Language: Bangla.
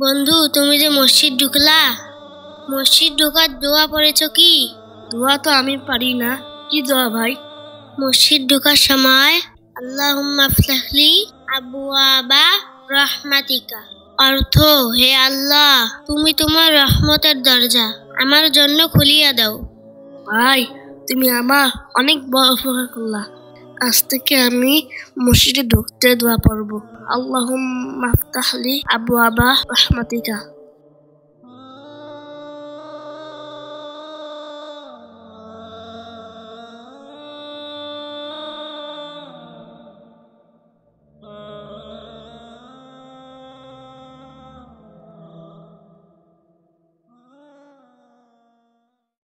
বন্ধু, তুমি যে মসজিদ ঢুকলা, মসজিদ ঢোকার দোয়া পড়েছো কি? দোয়া তো আমি পারি না। কি দোয়া ভাই? মসজিদ ঢোকার সময় আল্লাহুম্মা ফতাহলি আবওয়াবা রাহমাতিকা, অর্থ হে আল্লাহ, তুমি তোমার রহমতের দরজা আমার জন্য খুলিয়া দাও। ভাই, তুমি আমার অনেক বড় উপকার করলা। আজ থেকে আমি মসজিদে ঢুকতে দোয়া পড়বো, আল্লাহুম্মা ফতাহলি আবওয়াবা রাহমাতিকা।